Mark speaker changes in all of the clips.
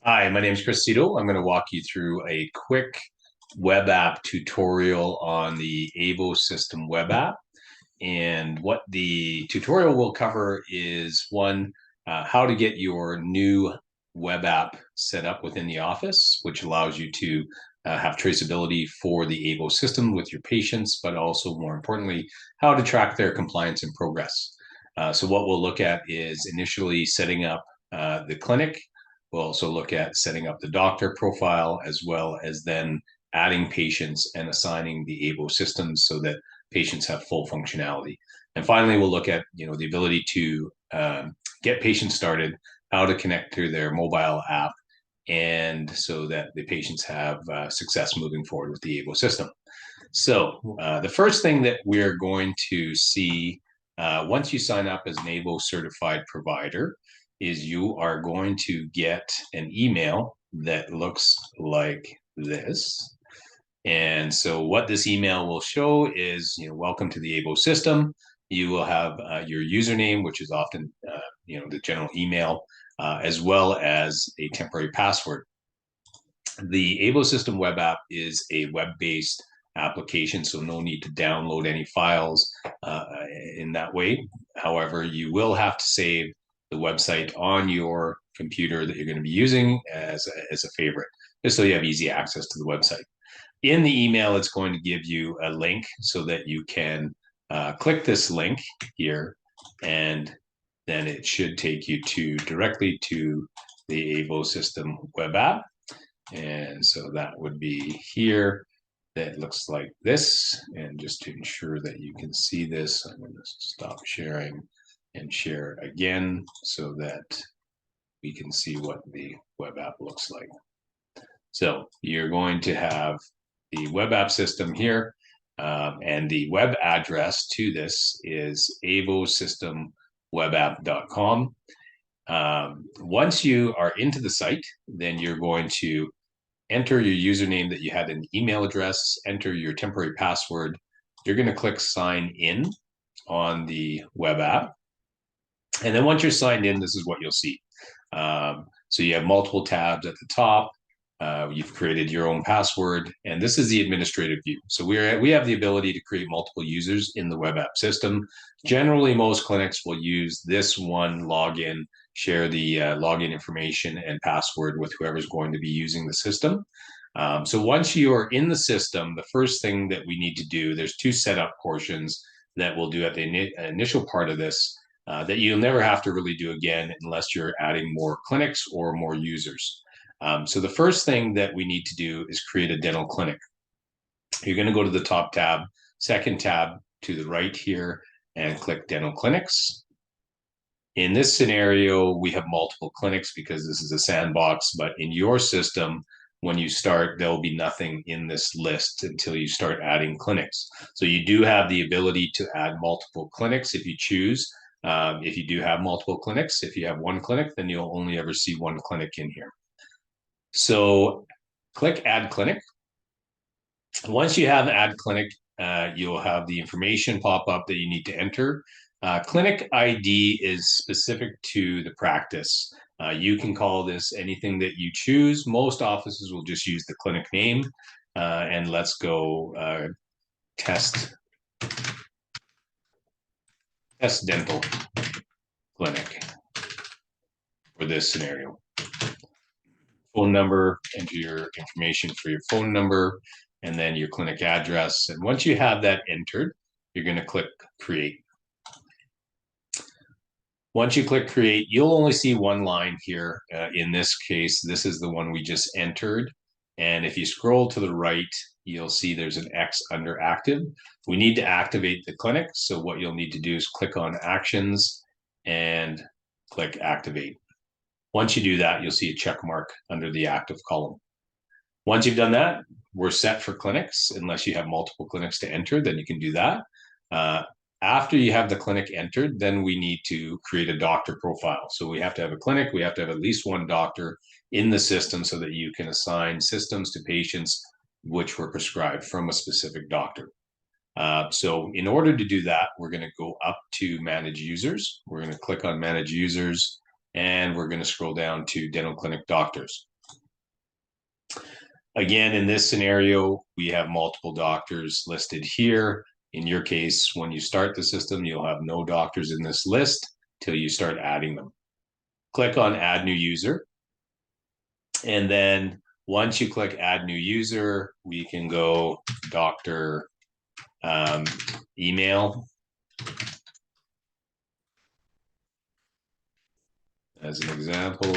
Speaker 1: Hi, my name is Chris Cito. I'm going to walk you through a quick web app tutorial on the Aevo System web app. And what the tutorial will cover is one, how to get your new web app set up within the office, which allows you to have traceability for the Aevo system with your patients, but also more importantly, how to track their compliance and progress. So what we'll look at is initially setting up the clinic. We'll also look at setting up the doctor profile as well as then adding patients and assigning the Aevo systems so that patients have full functionality. And finally, we'll look at the ability to get patients started, how to connect to their mobile app, and so that the patients have success moving forward with the Aevo system. So the first thing that we're going to see once you sign up as an Aevo certified provider is you are going to get an email that looks like this. And so what this email will show is, welcome to the Aevo system. You will have your username, which is often, the general email, as well as a temporary password. The Aevo System web app is a web-based application, so no need to download any files in that way. However, you will have to save the website on your computer that you're going to be using as a favorite, just so you have easy access to the website. In the email, it's going to give you a link so that you can click this link here, and then it should take you directly to the Aevo System web app. And so that would be here. That looks like this. And just to ensure that you can see this, I'm going to stop sharing and share again so that we can see what the web app looks like. So you're going to have the web app system here. And the web address to this is avosystemwebapp.com. Once you are into the site, then you're going to enter your username that you had an email address, enter your temporary password. You're going to click sign in on the web app. And then once you're signed in, this is what you'll see. So you have multiple tabs at the top. You've created your own password, and this is the administrative view. So we have the ability to create multiple users in the web app system. Generally, most clinics will use this one login, share the login information and password with whoever's going to be using the system. So once you are in the system, the first thing that we need to do, there's two setup portions that we'll do at the initial part of this that you'll never have to really do again unless you're adding more clinics or more users. So the first thing that we need to do is create a dental clinic. You're going to go to the top tab, second tab to the right here, and click dental clinics. In this scenario, we have multiple clinics because this is a sandbox, but in your system, when you start, there'll be nothing in this list until you start adding clinics. So you do have the ability to add multiple clinics if you choose. If you do have multiple clinics, if you have one clinic, then you'll only ever see one clinic in here. So click Add Clinic. Once you have Add Clinic, you'll have the information pop up that you need to enter. Clinic ID is specific to the practice. You can call this anything that you choose. Most offices will just use the clinic name. And let's go test dental clinic for this scenario. Phone number, enter your information for your phone number, and then your clinic address. And once you have that entered, you're going to click create. Once you click create, you'll only see one line here. In this case, this is the one we just entered. And if you scroll to the right, you'll see there's an X under active. We need to activate the clinic. So what you'll need to do is click on actions and click activate. Once you do that, you'll see a check mark under the active column. Once you've done that, we're set for clinics. Unless you have multiple clinics to enter, then you can do that. After you have the clinic entered, then we need to create a doctor profile. So we have to have a clinic. We have to have at least one doctor in the system so that you can assign systems to patients which were prescribed from a specific doctor. So in order to do that, we're going to go up to Manage Users. We're going to click on Manage Users, and we're going to scroll down to Dental Clinic Doctors. Again, in this scenario, we have multiple doctors listed here. In your case, when you start the system, you'll have no doctors in this list till you start adding them. Click on Add New User. And then once you click Add New User, we can go doctor email as an example.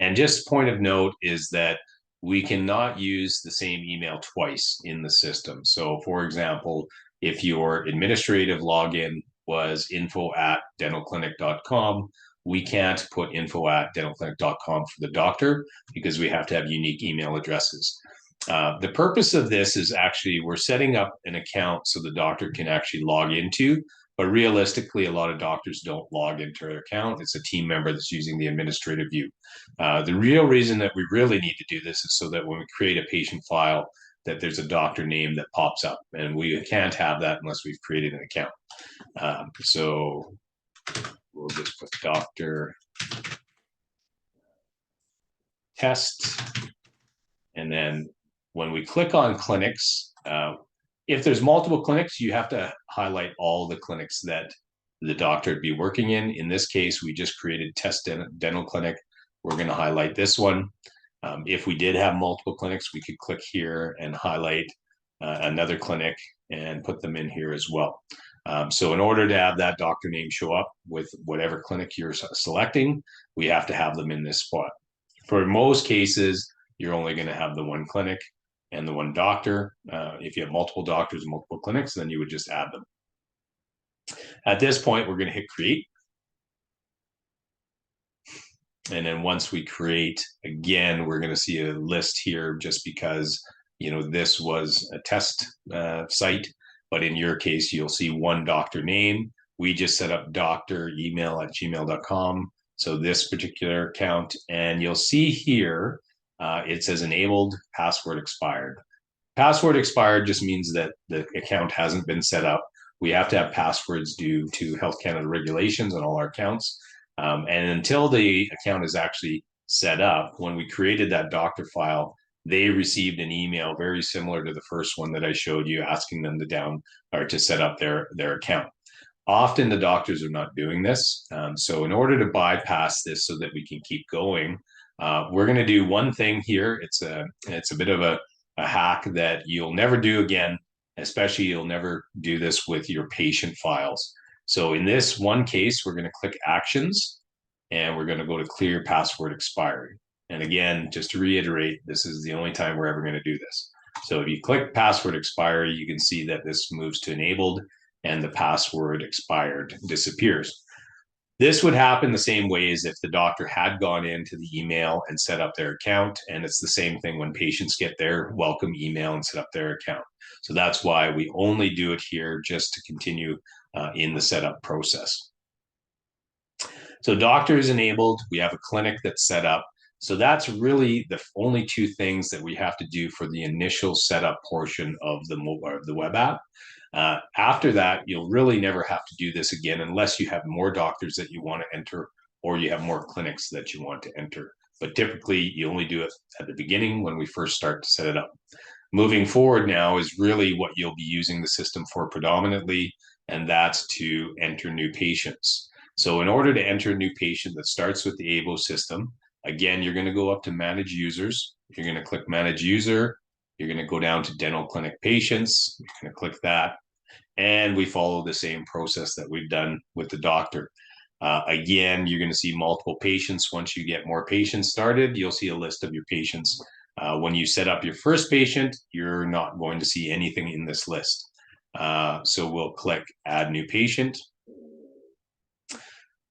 Speaker 1: And just point of note is that we cannot use the same email twice in the system. So for example, if your administrative login was info@dentalclinic.com, we can't put info@dentalclinic.com for the doctor because we have to have unique email addresses. The purpose of this is actually we're setting up an account so the doctor can actually log into, but realistically, a lot of doctors don't log into their account. It's a team member that's using the administrative view. The real reason that we really need to do this is so that when we create a patient file, that there's a doctor name that pops up, and we can't have that unless we've created an account. So we'll just put doctor test, and then when we click on clinics, if there's multiple clinics, you have to highlight all the clinics that the doctor would be working in. In this case, we just created Test Dental Clinic. We're going to highlight this one. If we did have multiple clinics, we could click here and highlight another clinic and put them in here as well. So in order to have that doctor name show up with whatever clinic you're selecting, we have to have them in this spot. For most cases, you're only going to have the one clinic and the one doctor. If you have multiple doctors and multiple clinics, then you would just add them. At this point, we're going to hit create. And then once we create, again, we're going to see a list here just because, this was a test site. But in your case, you'll see one doctor name. We just set up doctor email at gmail.com. So this particular account, and you'll see here, it says enabled, password expired. Password expired just means that the account hasn't been set up. We have to have passwords due to Health Canada regulations on all our accounts. And until the account is actually set up, when we created that doctor file, they received an email very similar to the first one that I showed you, asking them to set up their account. Often the doctors are not doing this. So in order to bypass this so that we can keep going, we're going to do one thing here. It's a bit of a hack that you'll never do again, especially you'll never do this with your patient files. So in this one case, we're going to click actions and we're going to go to clear password expiry. And again, just to reiterate, this is the only time we're ever going to do this. So if you click password expiry, you can see that this moves to enabled and the password expired disappears. This would happen the same way as if the doctor had gone into the email and set up their account. And it's the same thing when patients get their welcome email and set up their account. So that's why we only do it here just to continue in the setup process. So doctor is enabled. We have a clinic that's set up. So that's really the only two things that we have to do for the initial setup portion of the web app. After that, you'll really never have to do this again unless you have more doctors that you want to enter or you have more clinics that you want to enter. But typically, you only do it at the beginning when we first start to set it up. Moving forward now is really what you'll be using the system for predominantly, and that's to enter new patients. So in order to enter a new patient that starts with the Aevo system, again, you're going to go up to manage users. You're going to click manage user. You're going to go down to dental clinic patients. You're going to click that. And we follow the same process that we've done with the doctor. Again, you're going to see multiple patients. Once you get more patients started, you'll see a list of your patients. When you set up your first patient, you're not going to see anything in this list. So we'll click add new patient.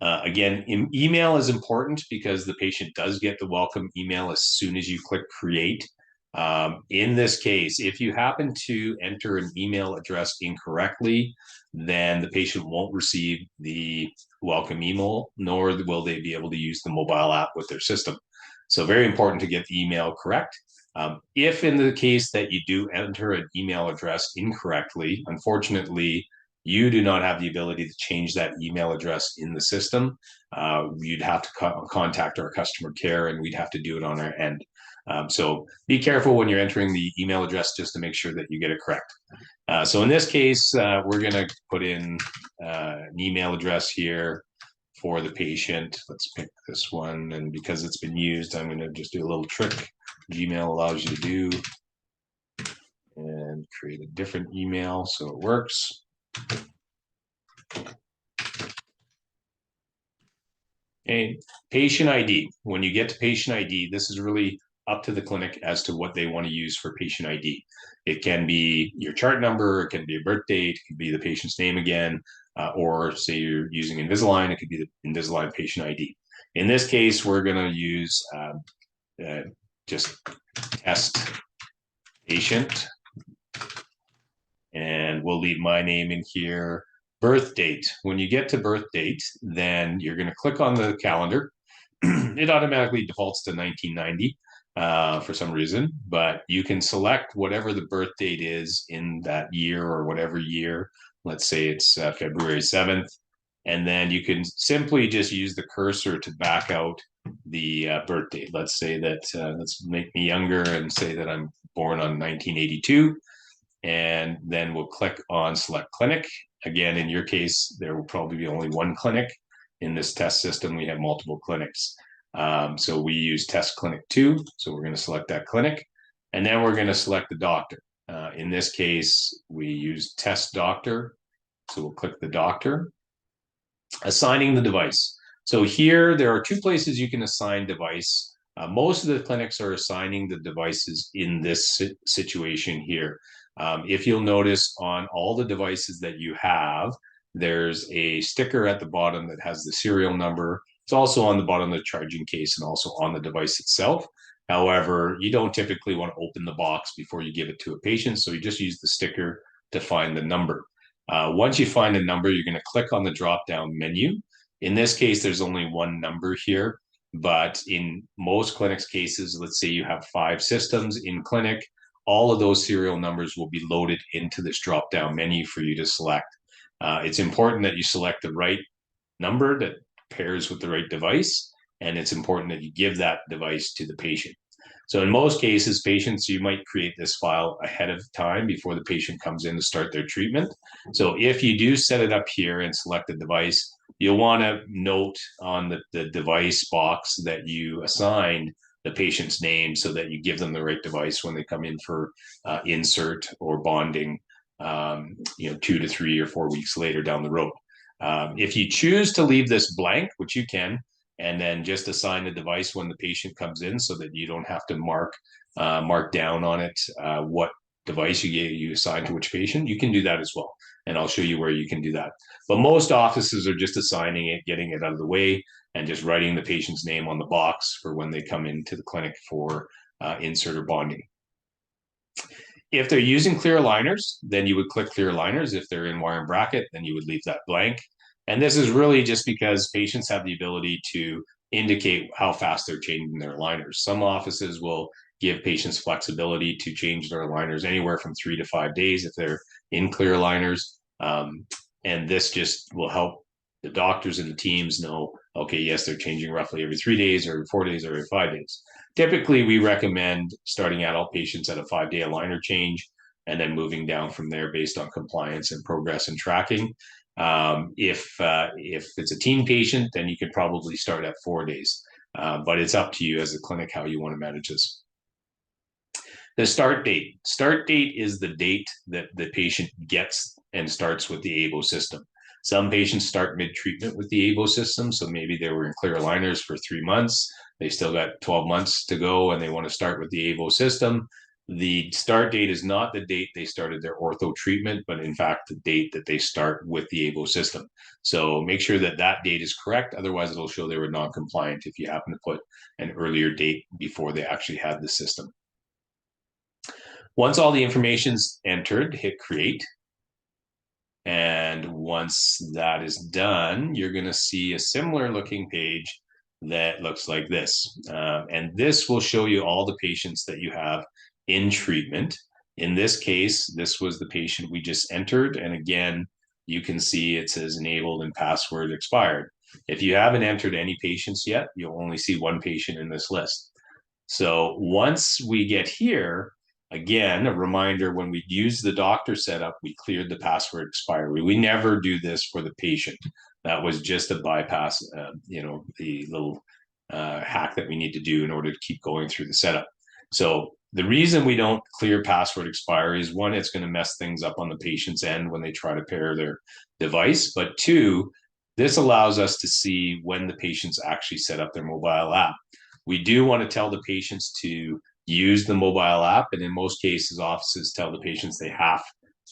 Speaker 1: Again, email is important because the patient does get the welcome email as soon as you click create. In this case, if you happen to enter an email address incorrectly, then the patient won't receive the welcome email, nor will they be able to use the mobile app with their system. So very important to get the email correct. If in the case that you do enter an email address incorrectly, unfortunately, You do not have the ability to change that email address in the system. You'd have to contact our customer care, and we'd have to do it on our end. So be careful when you're entering the email address just to make sure that you get it correct. So in this case, we're going to put in an email address here for the patient. Let's pick this one. And because it's been used, I'm going to just do a little trick Gmail allows you to do and create a different email so it works. Okay, patient ID. When you get to patient ID, this is really up to the clinic as to what they want to use for patient ID. It can be your chart number, it can be a birth date, it could be the patient's name again, or say you're using Invisalign, it could be the Invisalign patient ID. In this case, we're going to use just test patient, and we'll leave my name in here. Birth date. When you get to birth date, then you're going to click on the calendar. It automatically defaults to 1990 for some reason, but you can select whatever the birth date is in that year or whatever year. Let's say it's February 7th. And then you can simply just use the cursor to back out the birth date. Let's say that, let's make me younger and say that I'm born on 1982. And then we'll click on select clinic. Again, in your case, there will probably be only one clinic. In this test system, we have multiple clinics. So we use test clinic 2. So we're going to select that clinic. And then we're going to select the doctor. In this case, we use test doctor. So we'll click the doctor. Assigning the device. So here, there are two places you can assign device. Most of the clinics are assigning the devices in this situation here. If you'll notice on all the devices that you have, there's a sticker at the bottom that has the serial number. It's also on the bottom of the charging case and also on the device itself. However, you don't typically want to open the box before you give it to a patient, so you just use the sticker to find the number. Once you find a number, you're going to click on the drop-down menu. In this case, there's only one number here, but in most clinics' cases, let's say you have 5 systems in clinic, all of those serial numbers will be loaded into this drop-down menu for you to select. It's important that you select the right number that pairs with the right device, and it's important that you give that device to the patient. So in most cases, patients, you might create this file ahead of time before the patient comes in to start their treatment. So if you do set it up here and select the device, you'll want to note on the device box that you assigned the patient's name so that you give them the right device when they come in for insert or bonding, 2 to 3 or 4 weeks later down the road. If you choose to leave this blank, which you can, and then just assign the device when the patient comes in so that you don't have to mark down on it what device you assign to which patient, you can do that as well. And I'll show you where you can do that. But most offices are just assigning it, getting it out of the way, and just writing the patient's name on the box for when they come into the clinic for insert or bonding. If they're using clear aligners, then you would click clear aligners. If they're in wire and bracket, then you would leave that blank. And this is really just because patients have the ability to indicate how fast they're changing their aligners. Some offices will give patients flexibility to change their aligners anywhere from 3 to 5 days if they're in clear aligners. And this just will help the doctors and the teams know, okay, yes, they're changing roughly every 3 days or every 4 days or every 5 days. Typically, we recommend starting adult patients at a 5-day aligner change and then moving down from there based on compliance and progress and tracking. If it's a teen patient, then you could probably start at 4 days. But it's up to you as a clinic how you want to manage this. The start date. Start date is the date that the patient gets and starts with the Aevo system. Some patients start mid-treatment with the Aevo system, so maybe they were in clear aligners for 3 months. They still got 12 months to go, and they want to start with the Aevo system. The start date is not the date they started their ortho treatment, but in fact, the date that they start with the Aevo system. So make sure that that date is correct. Otherwise, it'll show they were non-compliant if you happen to put an earlier date before they actually had the system. Once all the information's entered, hit create. And once that is done, you're going to see a similar looking page that looks like this. And this will show you all the patients that you have in treatment. In this case, this was the patient we just entered. And again, you can see it says enabled and password expired. If you haven't entered any patients yet, you'll only see one patient in this list. So once we get here, again, a reminder, when we use the doctor setup, we cleared the password expiry. We never do this for the patient. That was just a bypass, the little hack that we need to do in order to keep going through the setup. So the reason we don't clear password expiry is, one, it's going to mess things up on the patient's end when they try to pair their device. But two, this allows us to see when the patients actually set up their mobile app. We do want to tell the patients to use the mobile app, and in most cases, offices tell the patients they have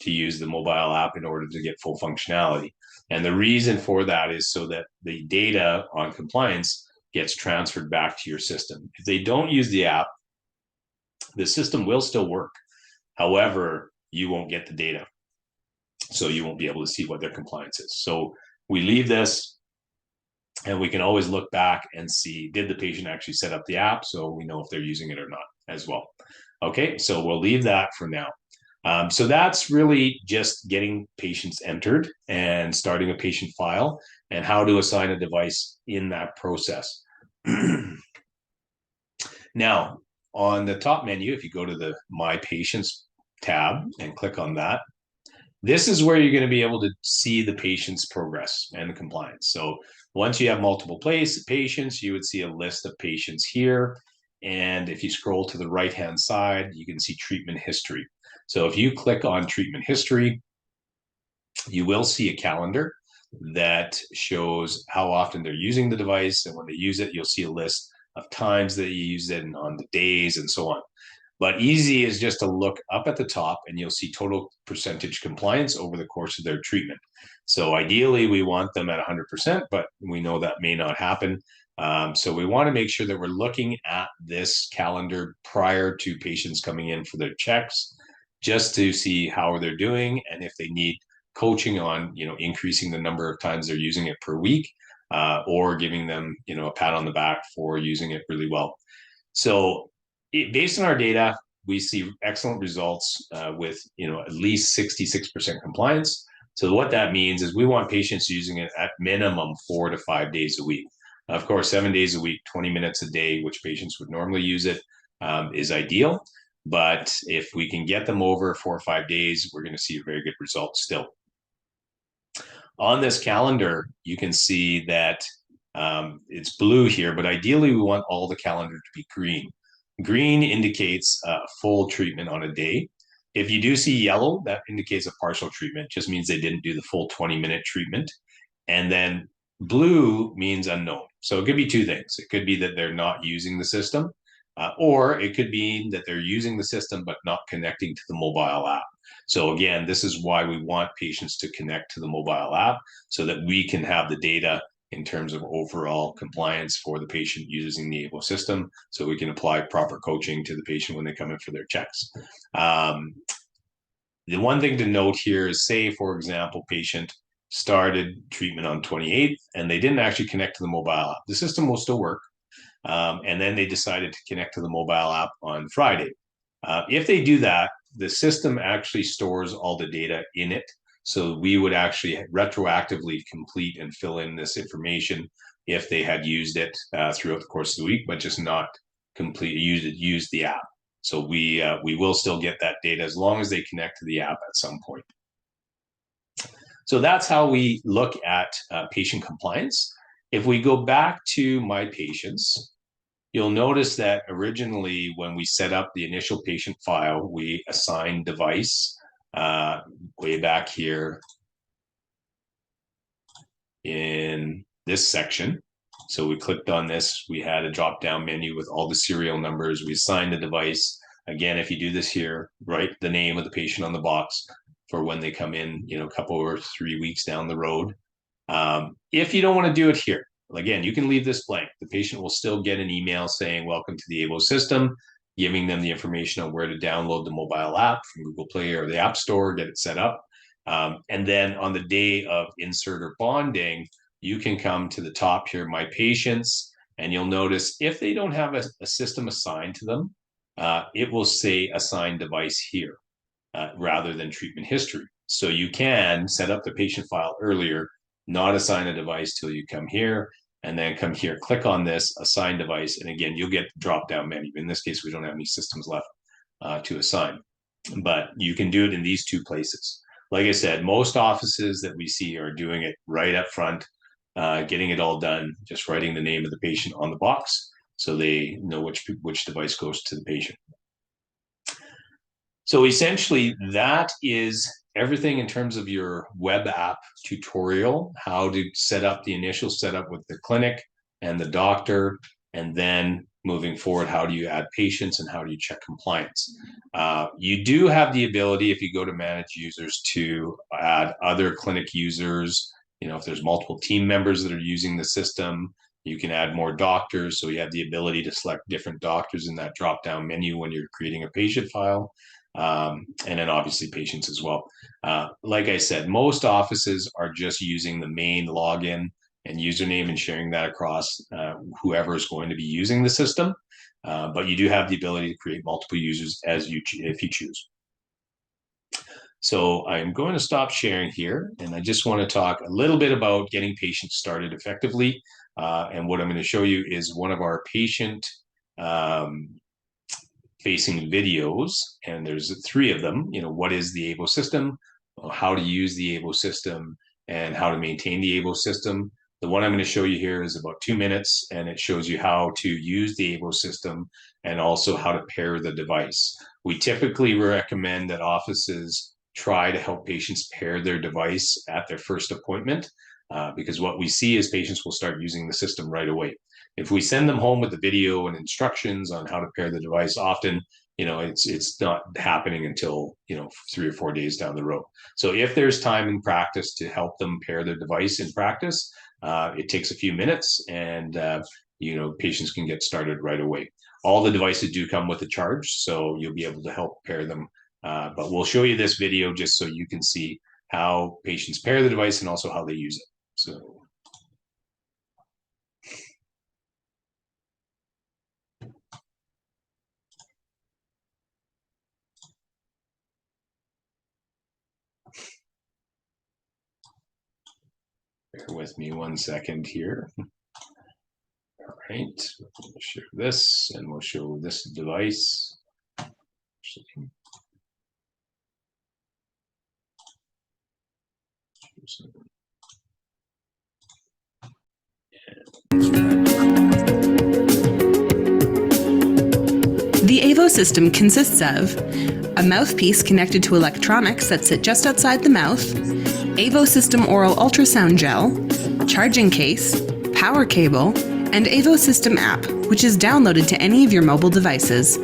Speaker 1: to use the mobile app in order to get full functionality. And the reason for that is so that the data on compliance gets transferred back to your system. If they don't use the app, the system will still work. However, you won't get the data. So you won't be able to see what their compliance is. So we leave this, and we can always look back and see, did the patient actually set up the app? So we know if they're using it or not as well. Okay, so we'll leave that for now. So that's really just getting patients entered and starting a patient file and how to assign a device in that process. Now, on the top menu, if you go to the My Patients tab and click on that, this is where you're going to be able to see the patient's progress and the compliance. So once you have multiple patients, you would see a list of patients here. And if you scroll to the right-hand side, you can see treatment history. So if you click on treatment history, you will see a calendar that shows how often they're using the device. And when they use it, you'll see a list of times that you use it and on the days and so on. But easy is just to look up at the top and you'll see total percentage compliance over the course of their treatment. So ideally, we want them at 100%, but we know that may not happen. So we want to make sure that we're looking at this calendar prior to patients coming in for their checks, just to see how they're doing and if they need coaching on, increasing the number of times they're using it per week, or giving them, a pat on the back for using it really well. So based on our data, we see excellent results with at least 66% compliance. So what that means is we want patients using it at minimum 4 to 5 days a week. Of course, 7 days a week, 20 minutes a day, which patients would normally use it, is ideal. But if we can get them over 4 or 5 days, we're going to see a very good result still. On this calendar, you can see that it's blue here, but ideally we want all the calendar to be green. Green indicates full treatment on a day. If you do see yellow, that indicates a partial treatment, just means they didn't do the full 20-minute treatment. And then blue means unknown. So it could be two things. It could be that they're not using the system, or it could be that they're using the system but not connecting to the mobile app. So again, this is why we want patients to connect to the mobile app so that we can have the data in terms of overall compliance for the patient using the Aevo system, so we can apply proper coaching to the patient when they come in for their checks. The one thing to note here is, say, for example, patient started treatment on 28th and they didn't actually connect to the mobile app. The system will still work. And then they decided to connect to the mobile app on Friday. If they do that, the system actually stores all the data in it. So we would actually retroactively complete and fill in this information if they had used it throughout the course of the week, but just not used the app. So we will still get that data as long as they connect to the app at some point. So that's how we look at patient compliance. If we go back to My Patients, you'll notice that originally when we set up the initial patient file, we assigned device way back here in this section. So we clicked on this, we had a drop-down menu with all the serial numbers, we assigned the device. Again, if you do this here, write the name of the patient on the box for when they come in, a couple or 3 weeks down the road. If you don't want to do it here, again, you can leave this blank. The patient will still get an email saying, welcome to the Aevo system, giving them the information on where to download the mobile app from Google Play or the App Store, get it set up. And then on the day of insert or bonding, you can come to the top here, My Patients, and you'll notice if they don't have a system assigned to them, it will say assign device here rather than treatment history. So you can set up the patient file earlier, not assign a device till you come here, and then come here, click on this, assign device, and again, you'll get the drop-down menu. In this case, we don't have any systems left to assign, but you can do it in these two places. Like I said, most offices that we see are doing it right up front, getting it all done, just writing the name of the patient on the box so they know which device goes to the patient. So essentially, that is everything in terms of your web app tutorial, how to set up the initial setup with the clinic and the doctor, and then moving forward, how do you add patients and how do you check compliance? You do have the ability, if you go to manage users, to add other clinic users. You know, if there's multiple team members that are using the system, you can add more doctors. So you have the ability to select different doctors in that drop-down menu when you're creating a patient file. And then obviously patients as well. Like I said, most offices are just using the main login and username and sharing that across whoever is going to be using the system. But you do have the ability to create multiple users if you choose. So I'm going to stop sharing here, and I just want to talk a little bit about getting patients started effectively. And what I'm going to show you is one of our patient facing videos, and there's 3 of them. You know, what is the Aevo system, how to use the Aevo system, and how to maintain the Aevo system. The one I'm going to show you here is about 2 minutes, and it shows you how to use the Aevo system and also how to pair the device. We typically recommend that offices try to help patients pair their device at their first appointment, because what we see is patients will start using the system right away. If we send them home with the video and instructions on how to pair the device, often, you know, it's not happening until, you know, 3 or 4 days down the road. So if there's time in practice to help them pair their device in practice, it takes a few minutes, and you know, patients can get started right away. All the devices do come with a charge, so you'll be able to help pair them. But we'll show you this video just so you can see how patients pair the device and also how they use it. So. Bear with me 1 second here. All right, we'll share this, and we'll show this device.
Speaker 2: The Aevo system consists of a mouthpiece connected to electronics that sit just outside the mouth, Aevo System oral ultrasound gel, charging case, power cable, and Aevo System app, which is downloaded to any of your mobile devices.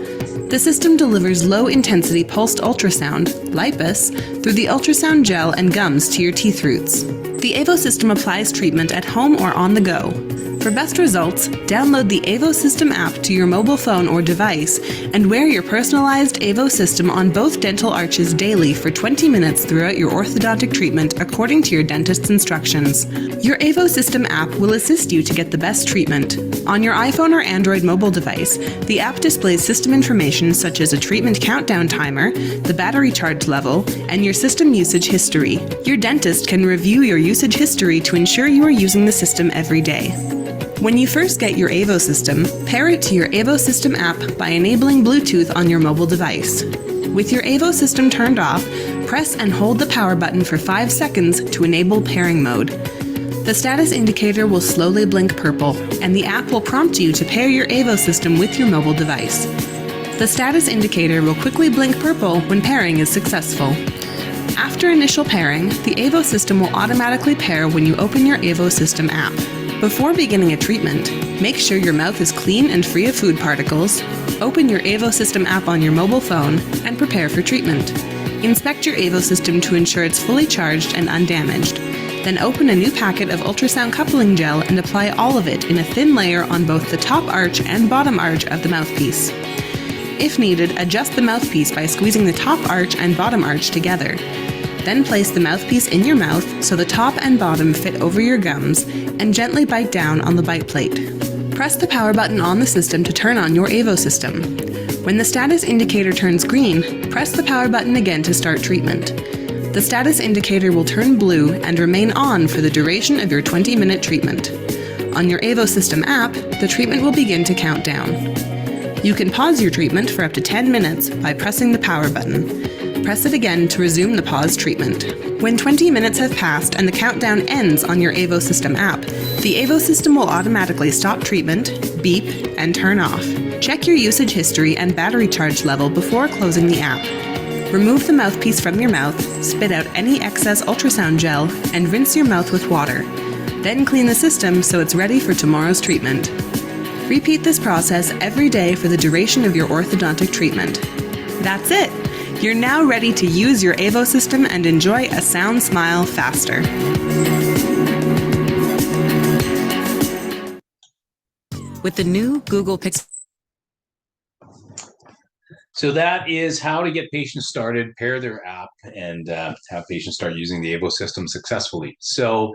Speaker 2: The system delivers low-intensity pulsed ultrasound, LIPUS, through the ultrasound gel and gums to your teeth roots. The Aevo system applies treatment at home or on the go. For best results, download the Aevo System app to your mobile phone or device and wear your personalized Aevo system on both dental arches daily for 20 minutes throughout your orthodontic treatment according to your dentist's instructions. Your Aevo System app will assist you to get the best treatment. On your iPhone or Android mobile device, the app displays system information such as a treatment countdown timer, the battery charge level, and your system usage history. Your dentist can review your usage history to ensure you are using the system every day. When you first get your Aevo system, pair it to your Aevo System app by enabling Bluetooth on your mobile device. With your Aevo system turned off, press and hold the power button for 5 seconds to enable pairing mode. The status indicator will slowly blink purple, and the app will prompt you to pair your Aevo system with your mobile device. The status indicator will quickly blink purple when pairing is successful. After initial pairing, the Aevo system will automatically pair when you open your Aevo System app. Before beginning a treatment, make sure your mouth is clean and free of food particles, open your Aevo System app on your mobile phone, and prepare for treatment. Inspect your Aevo system to ensure it's fully charged and undamaged. Then open a new packet of ultrasound coupling gel and apply all of it in a thin layer on both the top arch and bottom arch of the mouthpiece. If needed, adjust the mouthpiece by squeezing the top arch and bottom arch together. Then place the mouthpiece in your mouth so the top and bottom fit over your gums and gently bite down on the bite plate. Press the power button on the system to turn on your Aevo system. When the status indicator turns green, press the power button again to start treatment. The status indicator will turn blue and remain on for the duration of your 20-minute treatment. On your Aevo System app, the treatment will begin to count down. You can pause your treatment for up to 10 minutes by pressing the power button. Press it again to resume the paused treatment. When 20 minutes have passed and the countdown ends on your Aevo System app, the Aevo System will automatically stop treatment, beep, and turn off. Check your usage history and battery charge level before closing the app. Remove the mouthpiece from your mouth, spit out any excess ultrasound gel, and rinse your mouth with water. Then clean the system so it's ready for tomorrow's treatment. Repeat this process every day for the duration of your orthodontic treatment. That's it! You're now ready to use your Aevo System and enjoy a sound smile faster. With the new Google Pixel.
Speaker 1: So that is how to get patients started, pair their app, and have patients start using the Aevo System successfully. So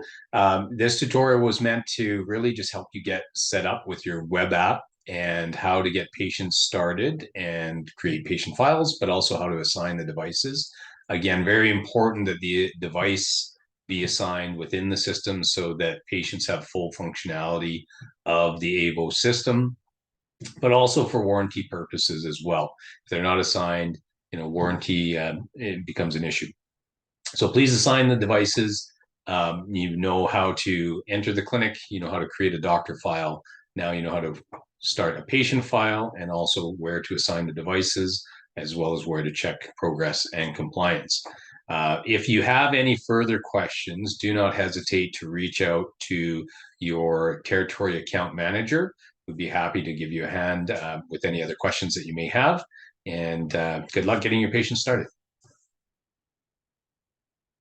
Speaker 1: this tutorial was meant to really just help you get set up with your web app and how to get patients started and create patient files, but also how to assign the devices. Again, very important that the device be assigned within the system so that patients have full functionality of the Aevo System, but also for warranty purposes as well. If they're not assigned, warranty it becomes an issue. So please assign the devices. You know how to enter the clinic, you know how to create a doctor file. Now you know how to start a patient file and also where to assign the devices, as well as where to check progress and compliance. If you have any further questions, do not hesitate to reach out to your territory account manager. We'd be happy to give you a hand with any other questions that you may have. And good luck getting your patients started.